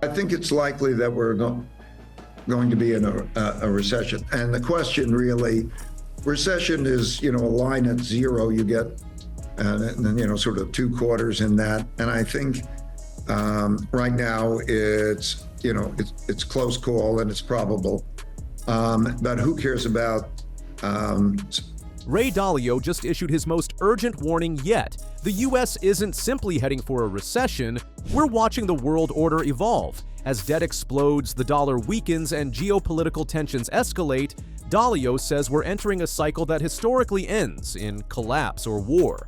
I think it's likely that we're going to be in a recession. And the question really, recession is, a line at zero you get, and then, sort of 2 quarters in that. And I think right now it's close call and it's probable. But who cares about... Ray Dalio just issued his most urgent warning yet. The US isn't simply heading for a recession, we're watching the world order evolve. As debt explodes, the dollar weakens, and geopolitical tensions escalate, Dalio says we're entering a cycle that historically ends in collapse or war.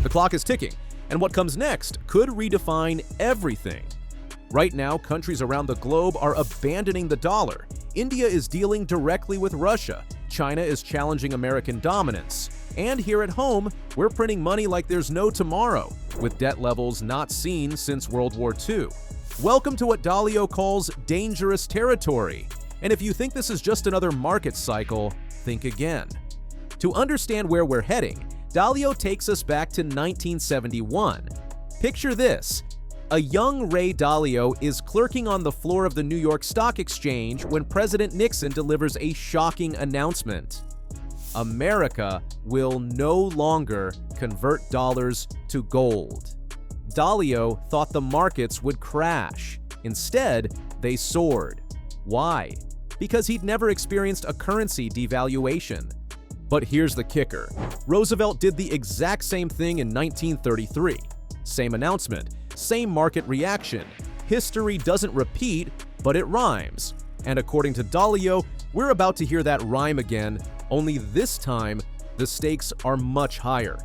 The clock is ticking, and what comes next could redefine everything. Right now, countries around the globe are abandoning the dollar. India is dealing directly with Russia. China is challenging American dominance. And here at home, we're printing money like there's no tomorrow, with debt levels not seen since World War II. Welcome to what Dalio calls dangerous territory. And if you think this is just another market cycle, think again. To understand where we're heading, Dalio takes us back to 1971. Picture this. A young Ray Dalio is clerking on the floor of the New York Stock Exchange when President Nixon delivers a shocking announcement. America will no longer convert dollars to gold. Dalio thought the markets would crash. Instead, they soared. Why? Because he'd never experienced a currency devaluation. But here's the kicker. Roosevelt did the exact same thing in 1933. Same announcement. Same market reaction. History doesn't repeat, but it rhymes. And according to Dalio, we're about to hear that rhyme again, only this time, the stakes are much higher.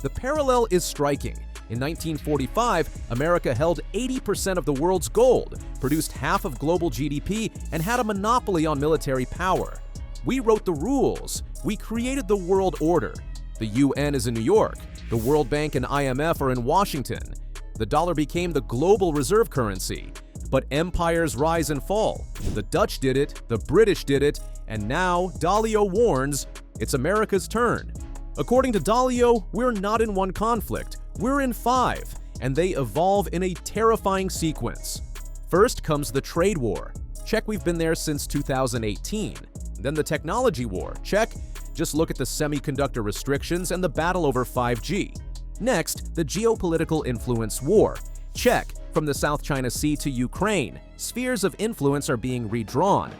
The parallel is striking. In 1945, America held 80% of the world's gold, produced half of global GDP, and had a monopoly on military power. We wrote the rules. We created the world order. The UN is in New York. The World Bank and IMF are in Washington. The dollar became the global reserve currency. But empires rise and fall. The Dutch did it, the British did it, and now Dalio warns it's America's turn. According to Dalio, we're not in one conflict, we're in 5, and they evolve in a terrifying sequence. First comes the trade war. Check, we've been there since 2018. Then the technology war. Check, just look at the semiconductor restrictions and the battle over 5G. Next, the geopolitical influence war. Check, from the South China Sea to Ukraine, spheres of influence are being redrawn.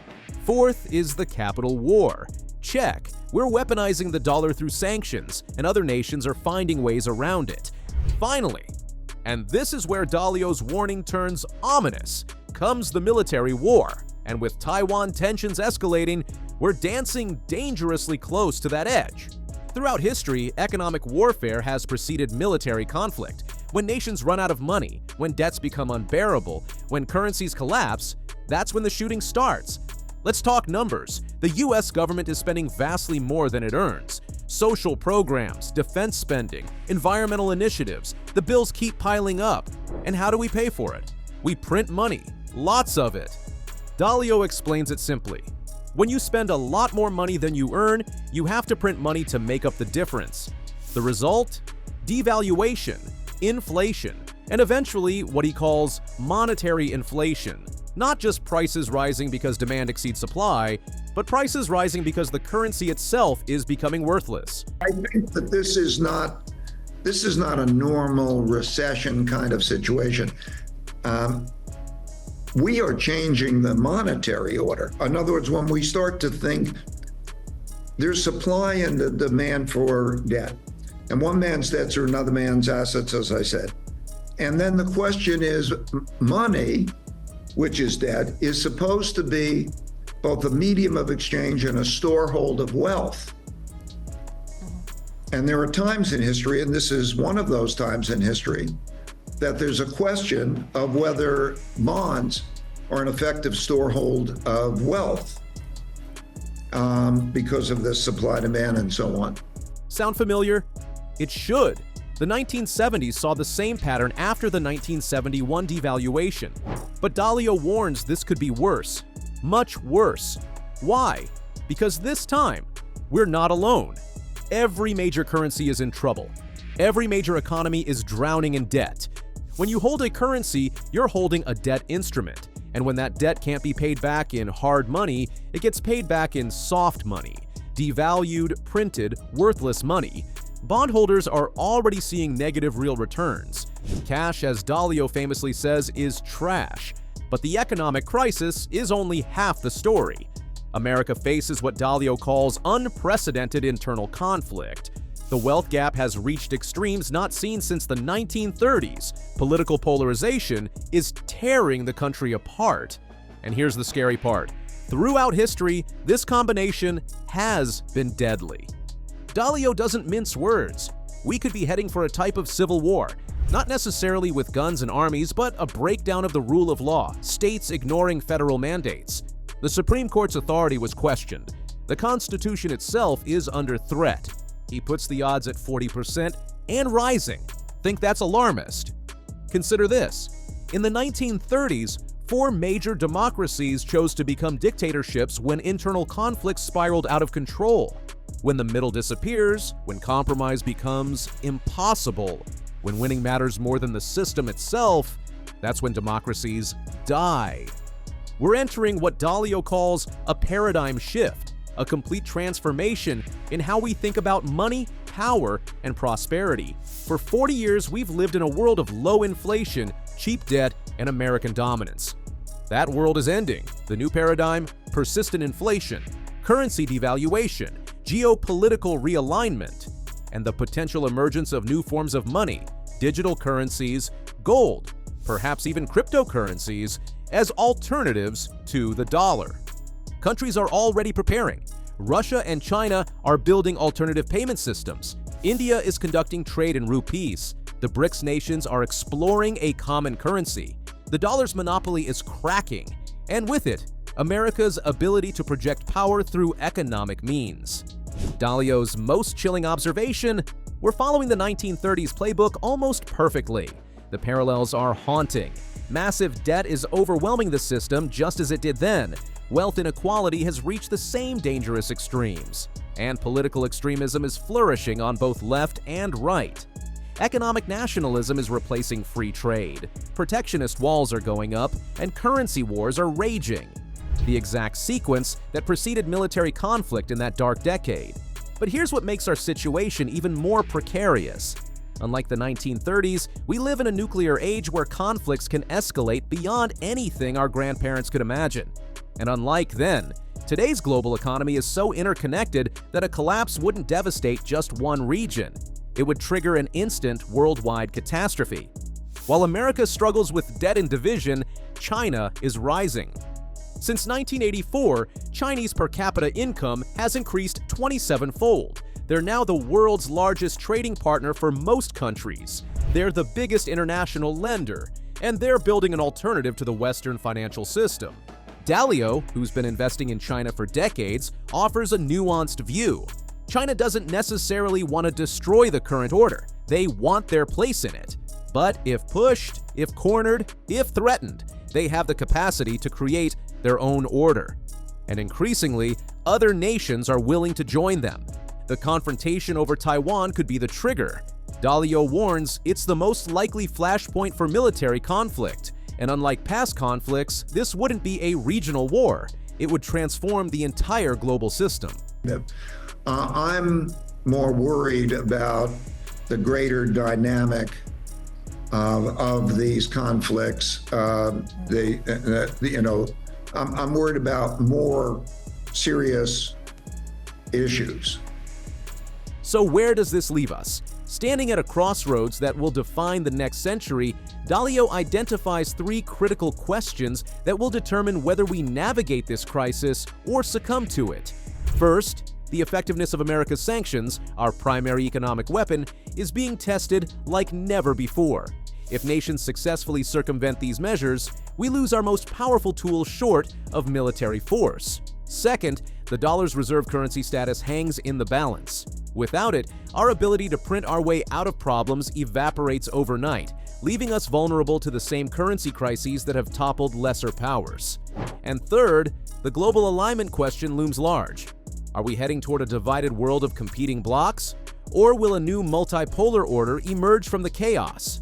Fourth is the capital war. Check, we're weaponizing the dollar through sanctions, and other nations are finding ways around it. Finally, and this is where Dalio's warning turns ominous, comes the military war. And with Taiwan tensions escalating, we're dancing dangerously close to that edge. Throughout history, economic warfare has preceded military conflict. When nations run out of money, when debts become unbearable, when currencies collapse, that's when the shooting starts. Let's talk numbers. The US government is spending vastly more than it earns. Social programs, defense spending, environmental initiatives, the bills keep piling up. And how do we pay for it? We print money, lots of it. Dalio explains it simply. When you spend a lot more money than you earn, you have to print money to make up the difference. The result? Devaluation, inflation, and eventually what he calls monetary inflation. Not just prices rising because demand exceeds supply, but prices rising because the currency itself is becoming worthless. I think that this is not a normal recession kind of situation. We are changing the monetary order. In other words, when we start to think there's supply and the demand for debt, and one man's debts are another man's assets, as I said. And then the question is, money, which is debt, is supposed to be both a medium of exchange and a storehold of wealth. And there are times in history, and this is one of those times in history, that there's a question of whether bonds are an effective storehold of wealth because of this supply, demand, and so on. Sound familiar? It should. The 1970s saw the same pattern after the 1971 devaluation. But Dalio warns this could be worse. Much worse. Why? Because this time, we're not alone. Every major currency is in trouble. Every major economy is drowning in debt. When you hold a currency, you're holding a debt instrument. And when that debt can't be paid back in hard money, it gets paid back in soft money, devalued, printed, worthless money. Bondholders are already seeing negative real returns. Cash, as Dalio famously says, is trash. But the economic crisis is only half the story. America faces what Dalio calls unprecedented internal conflict. The wealth gap has reached extremes not seen since the 1930s. Political polarization is tearing the country apart. And here's the scary part. Throughout history, this combination has been deadly. Dalio doesn't mince words. We could be heading for a type of civil war, not necessarily with guns and armies, but a breakdown of the rule of law, states ignoring federal mandates. The Supreme Court's authority was questioned. The Constitution itself is under threat. He puts the odds at 40% and rising. Think that's alarmist? Consider this. In the 1930s, 4 major democracies chose to become dictatorships when internal conflicts spiraled out of control. When the middle disappears, when compromise becomes impossible, when winning matters more than the system itself, that's when democracies die. We're entering what Dalio calls a paradigm shift, a complete transformation in how we think about money, power, and prosperity. For 40 years, we've lived in a world of low inflation, cheap debt, and American dominance. That world is ending. The new paradigm: persistent inflation, currency devaluation, geopolitical realignment, and the potential emergence of new forms of money, digital currencies, gold, perhaps even cryptocurrencies, as alternatives to the dollar. Countries are already preparing. Russia and China are building alternative payment systems. India is conducting trade in rupees. The BRICS nations are exploring a common currency. The dollar's monopoly is cracking, and with it, America's ability to project power through economic means. Dalio's most chilling observation: we're following the 1930s playbook almost perfectly. The parallels are haunting. Massive debt is overwhelming the system just as it did then. Wealth inequality has reached the same dangerous extremes. And political extremism is flourishing on both left and right. Economic nationalism is replacing free trade. Protectionist walls are going up, and currency wars are raging. The exact sequence that preceded military conflict in that dark decade. But here's what makes our situation even more precarious. Unlike the 1930s, we live in a nuclear age where conflicts can escalate beyond anything our grandparents could imagine. And unlike then, today's global economy is so interconnected that a collapse wouldn't devastate just one region. It would trigger an instant worldwide catastrophe. While America struggles with debt and division, China is rising. Since 1984, Chinese per capita income has increased 27-fold. They're now the world's largest trading partner for most countries. They're the biggest international lender, and they're building an alternative to the Western financial system. Dalio, who's been investing in China for decades, offers a nuanced view. China doesn't necessarily want to destroy the current order. They want their place in it. But if pushed, if cornered, if threatened, they have the capacity to create their own order. And increasingly, other nations are willing to join them. The confrontation over Taiwan could be the trigger. Dalio warns it's the most likely flashpoint for military conflict. And unlike past conflicts, this wouldn't be a regional war. It would transform the entire global system. I'm more worried about the greater dynamic of these conflicts. I'm worried about more serious issues. So where does this leave us? Standing at a crossroads that will define the next century, Dalio identifies 3 critical questions that will determine whether we navigate this crisis or succumb to it. First, the effectiveness of America's sanctions, our primary economic weapon, is being tested like never before. If nations successfully circumvent these measures, we lose our most powerful tool short of military force. Second, the dollar's reserve currency status hangs in the balance. Without it, our ability to print our way out of problems evaporates overnight, leaving us vulnerable to the same currency crises that have toppled lesser powers. And third, the global alignment question looms large. Are we heading toward a divided world of competing blocs? Or will a new multipolar order emerge from the chaos?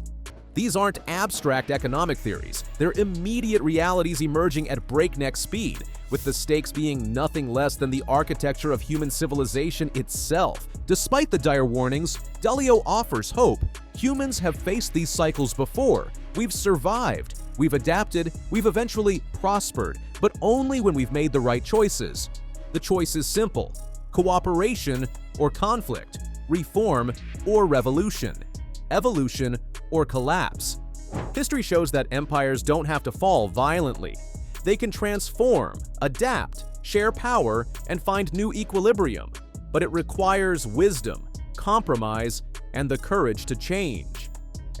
These aren't abstract economic theories. They're immediate realities emerging at breakneck speed, with the stakes being nothing less than the architecture of human civilization itself. Despite the dire warnings, Dalio offers hope. Humans have faced these cycles before. We've survived. We've adapted. We've eventually prospered, but only when we've made the right choices. The choice is simple: cooperation or conflict, reform or revolution, evolution or collapse. History shows that empires don't have to fall violently. They can transform, adapt, share power, and find new equilibrium. But it requires wisdom, compromise, and the courage to change.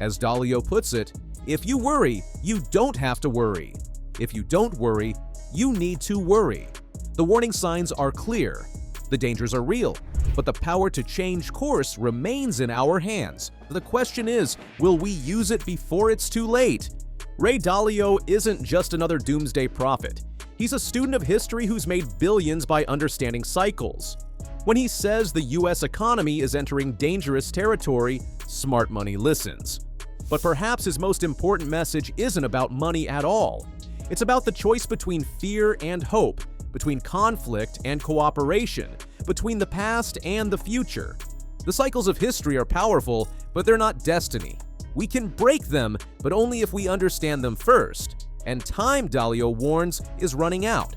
As Dalio puts it, if you worry, you don't have to worry. If you don't worry, you need to worry. The warning signs are clear. The dangers are real, but the power to change course remains in our hands. The question is, will we use it before it's too late? Ray Dalio isn't just another doomsday prophet. He's a student of history who's made billions by understanding cycles. When he says the US economy is entering dangerous territory, smart money listens. But perhaps his most important message isn't about money at all. It's about the choice between fear and hope, between conflict and cooperation, between the past and the future. The cycles of history are powerful, but they're not destiny. We can break them, but only if we understand them first. And time, Dalio warns, is running out.